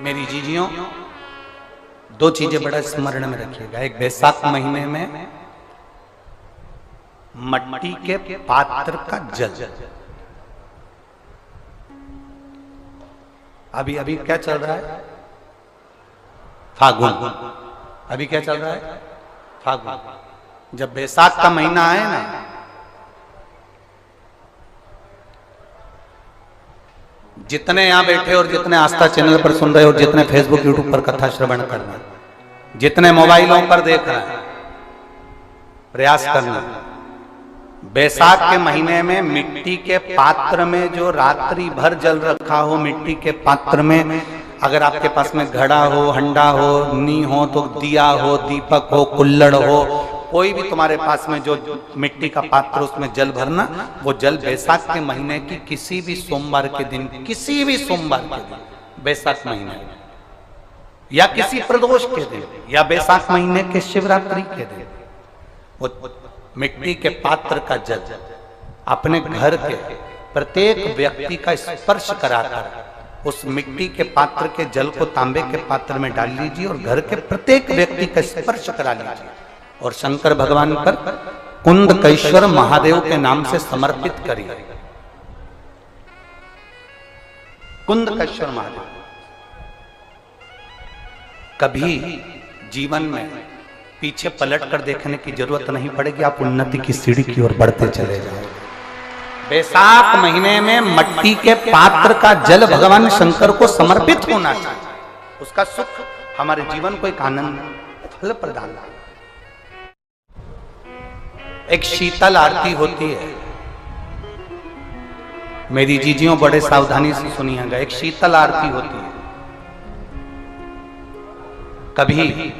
मेरी जीजियों, दो चीजें बड़ा स्मरण में रखिएगा। एक, बैसाख महीने में मट्टी के पात्र का जल। अभी अभी क्या चल रहा है? फागुन। अभी क्या चल रहा है? फागुन। जब बैसाख का महीना आए ना, जितने यहां बैठे और जितने आस्था चैनल पर सुन रहे हो, जितने फेसबुक यूट्यूब पर कथा श्रवण कर रहे हैं, जितने मोबाइलों पर देख रहे हैं, प्रयास करना, बैसाख के महीने में मिट्टी के पात्र में जो रात्रि भर जल रखा हो, मिट्टी के पात्र में, अगर आपके पास में घड़ा हो, हंडा हो, नी हो, तो दिया हो, दीपक हो, कुल्लड़ हो, कोई भी तुम्हारे पास में जो मिट्टी का पात्र, उसमें जल भरना। वो जल बैसाख के महीने की किसी भी सोमवार के दिन, किसी भी सोमवार के दिन, बैसाख महीने या किसी प्रदोष के दिन, या बैसाख महीने के शिवरात्रि के दिन, वो मिट्टी के पात्र का जल अपने घर के प्रत्येक व्यक्ति का स्पर्श कराकर उस मिट्टी के पात्र के जल को तांबे के पात्र में डाल लीजिए और घर के प्रत्येक व्यक्ति का स्पर्श करा लीजिए और शंकर भगवान पर कुंदकेश्वर महादेव के नाम से समर्पित करिए। कुंदकेश्वर महादेव। कभी जीवन में पीछे पलट कर देखने की जरूरत नहीं पड़ेगी, आप उन्नति की सीढ़ी की ओर बढ़ते चले जाओगे। बैसाख महीने में मट्टी के पात्र का जल भगवान शंकर को समर्पित होना चाहिए। उसका सुख हमारे जीवन को एक आनंद फल प्रदान। एक शीतल आरती होती है, मेरी जीजियों बड़े सावधानी से सुनिएगा। एक शीतल आरती होती है। कभी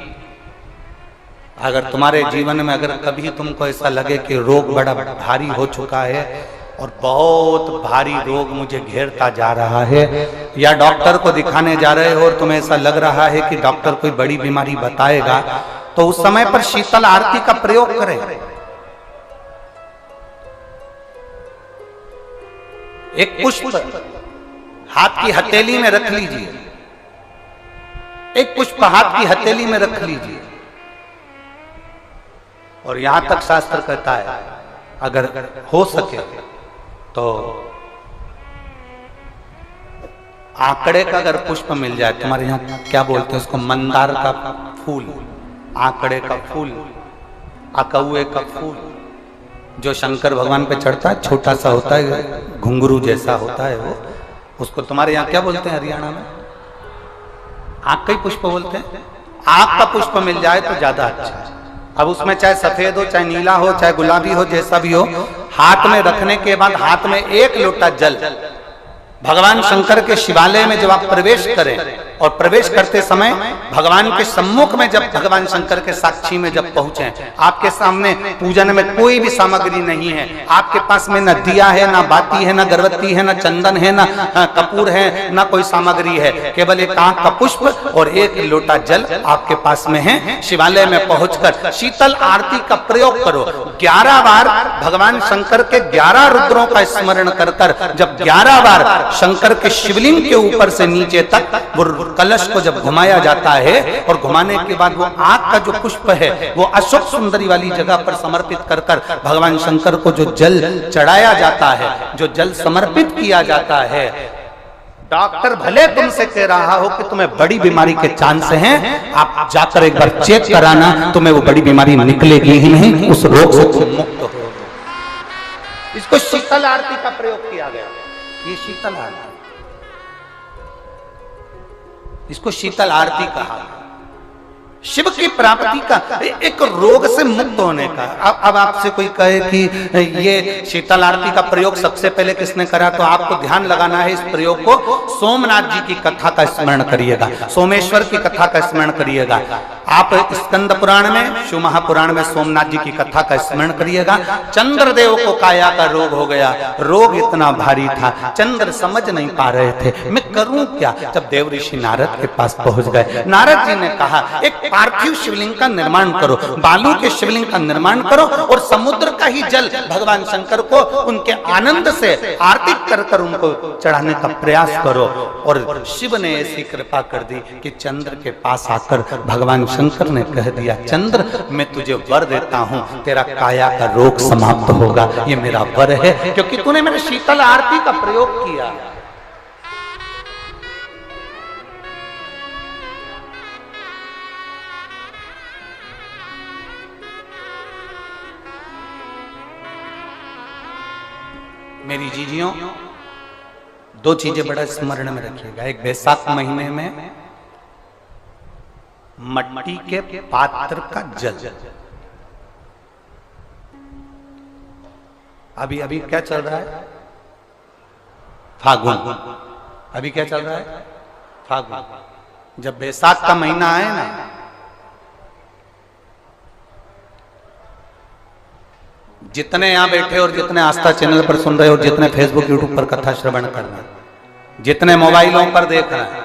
अगर तुम्हारे जीवन में अगर कभी तुमको ऐसा लगे कि रोग बड़ा भारी हो चुका है और बहुत भारी रोग मुझे घेरता जा रहा है, या डॉक्टर को दिखाने जा रहे हो और तुम्हें ऐसा लग रहा है कि डॉक्टर कोई बड़ी बीमारी बताएगा, तो उस समय पर शीतल आरती का प्रयोग करें। एक पुष्प हाथ की हथेली में रख लीजिए, एक पुष्प हाथ की हथेली में रख लीजिए, और यहां तक शास्त्र कहता है अगर हो सके तो आंकड़े का अगर पुष्प मिल जाए, तुम्हारे यहां क्या बोलते हैं उसको, मंदार का फूल, आंकड़े का फूल, अकौए का फूल, जो शंकर भगवान पे चढ़ता है, छोटा सा होता है, घुंघरू जैसा होता है, वो उसको तुम्हारे यहाँ क्या बोलते हैं हरियाणा में? आंख का ही पुष्प बोलते हैं। आंख का पुष्प मिल जाए तो ज्यादा अच्छा है। अब उसमें चाहे सफेद हो, चाहे नीला हो, चाहे गुलाबी हो, जैसा भी हो, हाथ में रखने के बाद हाथ में एक लोटा जल भगवान शंकर के शिवालय में जब आप प्रवेश करें, और प्रवेश करते समय भगवान के सम्मुख में जब भगवान शंकर के साक्षी में जब पहुंचे, आपके सामने पूजन में कोई भी सामग्री नहीं है, आपके पास में न दिया है, ना बाती है, ना गर्भवती है, ना चंदन है, ना कपूर है, ना कोई सामग्री है, केवल एक आंख का पुष्प और एक लोटा जल आपके पास में है। शिवालय में पहुंचकर शीतल आरती का प्रयोग करो। 11 बार भगवान शंकर के 11 रुद्रों का स्मरण कर कर जब 11 बार शंकर के शिवलिंग के ऊपर से नीचे तक वो कलश को जब घुमाया जाता है, और घुमाने के बाद वो आग का जो पुष्प है वो अशोक सुंदरी वाली जगह पर समर्पित कर कर भगवान शंकर को जो जल चढ़ाया जाता है, जो जल समर्पित किया जाता है, डॉक्टर भले तुमसे कह रहा हो कि तुम्हें बड़ी बीमारी के चांस हैं, आप जाकर एक बार चेक कराना, तुम्हें वो बड़ी बीमारी निकलेगी ही नहीं, उस रोग से तुम मुक्त हो। इसको शीतल आरती का प्रयोग किया गया। ये शीतल आरती, इसको शीतल आरती कहा। शिव की प्राप्ति का, एक रोग से मुक्त होने का। अब आपसे कोई कहे कि ये शीतल आरती का प्रयोग सबसे पहले किसने करा, तो आपको ध्यान लगाना है इस प्रयोग को। सोमनाथ जी की कथा का स्मरण करिएगा, सोमेश्वर की कथा का स्मरण करिएगा। आप स्कंद पुराण में, शिव महापुराण में सोमनाथ जी की कथा का स्मरण करिएगा। चंद्रदेव को काया का रोग हो गया, रोग इतना भारी था, चंद्र समझ नहीं पा रहे थे मैं करूं क्या। जब देव ऋषि नारद के पास पहुंच गए, नारद जी ने कहा एक पार्थिव शिवलिंग का निर्माण करो, बालू के शिवलिंग का निर्माण करो और समुद्र का ही जल भगवान शंकर को उनके आनंद से आरती कर उनको चढ़ाने का प्रयास करो। और शिव ने ऐसी कृपा कर दी कि चंद्र के पास आकर भगवान शंकर ने कह दिया, चंद्र मैं तुझे वर देता हूं, तेरा काया का रोग समाप्त होगा, ये मेरा वर है क्योंकि तूने मेरे शीतल आरती का प्रयोग किया। मेरी जीजियों, दो चीजें बड़ा स्मरण में रखिएगा। एक बैसाख महीने में मट्टी के पात्र का जल, अभी अभी क्या चल रहा है, फागुन, अभी क्या चल रहा है, फागुन। जब बैसाख का महीना आए ना, जितने यहां बैठे और जितने आस्था चैनल पर सुन रहे और जितने फेसबुक यूट्यूब पर कथा श्रवण कर रहे, जितने मोबाइलों पर देख रहे हैं,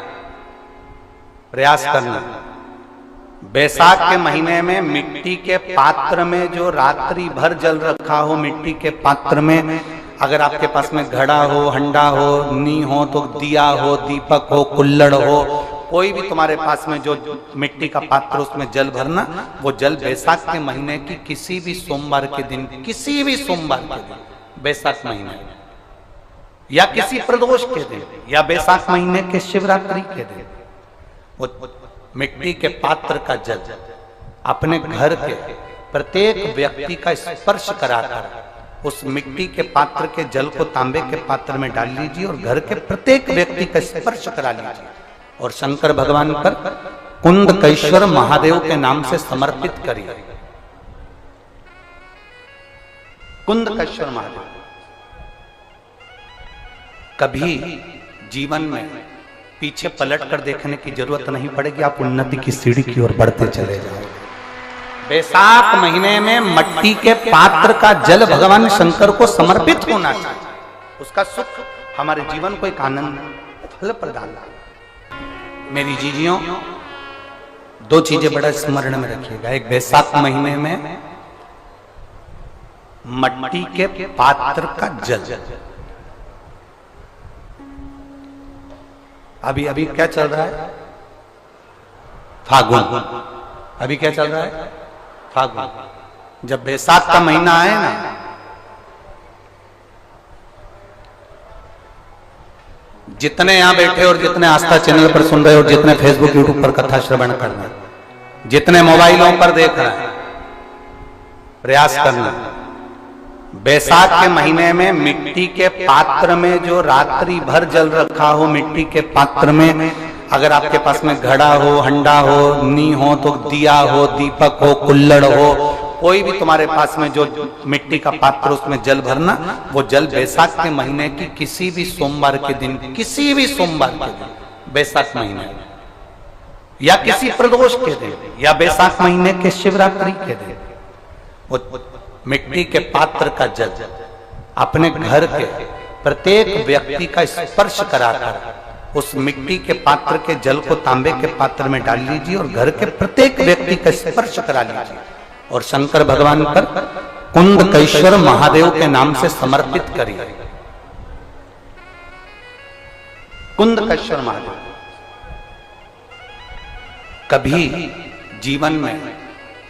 प्रयास करना, बैसाख के महीने में मिट्टी के पात्र में जो रात्रि भर जल रखा हो, मिट्टी के पात्र में, अगर आपके पास में घड़ा हो, हंडा हो, नी हो तो दिया हो, दीपक हो, कुल्लड़ हो, कोई भी तुम्हारे पास में जो मिट्टी का पात्र उसमें जल भरना, वो जल बैसाख के महीने की किसी भी सोमवार के दिन, किसी भी सोमवार के दिन, बैसाख महीने या किसी प्रदोष के दिन या बैसाख महीने के शिवरात्रि के दिन, वो मिट्टी के पात्र का जल अपने घर के प्रत्येक व्यक्ति का स्पर्श कराकर उस मिट्टी के पात्र के जल को तांबे के पात्र में डाल लीजिए और घर के प्रत्येक व्यक्ति का स्पर्श करा लीजिए और शंकर भगवान पर कुंदकेश्वर महादेव के नाम से समर्पित करिए। कुंदकेश्वर महादेव, कभी जीवन में पीछे पलट कर देखने की जरूरत नहीं पड़ेगी, आप उन्नति की सीढ़ी की ओर बढ़ते चले जाओगे। बैसाख महीने में मट्टी के पात्र का जल भगवान शंकर को समर्पित होना चाहिए, उसका सुख हमारे जीवन को एक आनंद फल प्रदान। मेरी जीजियों, दो चीजें बड़ा स्मरण में रखिएगा। एक बैसाख महीने में मट्टी के पात्र का जल, अभी अभी क्या चल रहा है, फागुन, अभी क्या चल रहा है, फागुन। जब बैसाख का महीना आए ना, जितने यहां बैठे और जितने आस्था चैनल पर सुन रहे और जितने फेसबुक यूट्यूब पर कथा श्रवण कर रहे, जितने मोबाइलों पर देख रहे हैं, प्रयास करना, बैसाख के महीने में मिट्टी के पात्र में जो रात्रि भर जल रखा हो, मिट्टी के पात्र में, अगर आपके पास में घड़ा हो, हंडा हो, नी हो तो दिया हो, दीपक हो, कुल्लड़ हो, कोई भी तुम्हारे पास में जो मिट्टी का पात्र उसमें जल भरना, वो जल बैसाख के महीने की किसी भी सोमवार के दिन, किसी भी सोमवार के दिन, बैसाख महीने या किसी प्रदोष के दिन या बैसाख महीने के शिवरात्रि के दिन, वो मिट्टी के पात्र का जल अपने घर के प्रत्येक व्यक्ति का स्पर्श कराकर उस मिट्टी के पात्र के जल को तांबे के पात्र में डाल लीजिए और घर के प्रत्येक व्यक्ति का स्पर्श करा लीजिए और शंकर भगवान पर कुंदकेश्वर महादेव के नाम से समर्पित करिए। कुंदकेश्वर महादेव, कभी जीवन में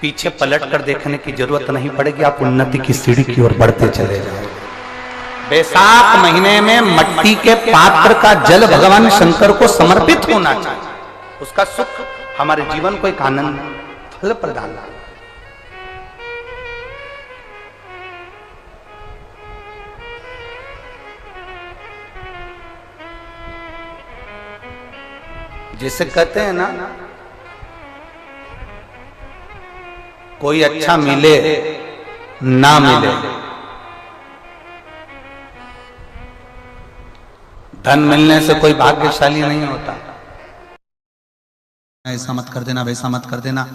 पीछे पलट कर देखने की जरूरत नहीं पड़ेगी, आप उन्नति की सीढ़ी की ओर बढ़ते चले जाओगे। बैसाख महीने में मट्टी के पात्र का जल भगवान शंकर को समर्पित होना चाहिए, उसका सुख हमारे जीवन को एक आनंद फल प्रदान। जिसे कहते हैं ना, कोई अच्छा मिले ना मिले, धन मिलने से कोई भाग्यशाली नहीं होता। ऐसा मत कर देना, वैसा मत कर देना।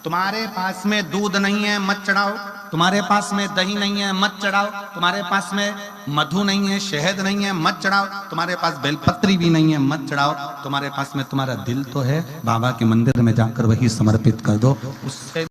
तुम्हारे पास में दूध नहीं है मत चढ़ाओ, तुम्हारे पास में दही नहीं है मत चढ़ाओ, तुम्हारे पास में मधु नहीं है, शहद नहीं है मत चढ़ाओ, तुम्हारे पास बेलपत्री भी नहीं है मत चढ़ाओ। तुम्हारे पास में तुम्हारा दिल तो है, बाबा के मंदिर में जाकर वही समर्पित कर दो, उससे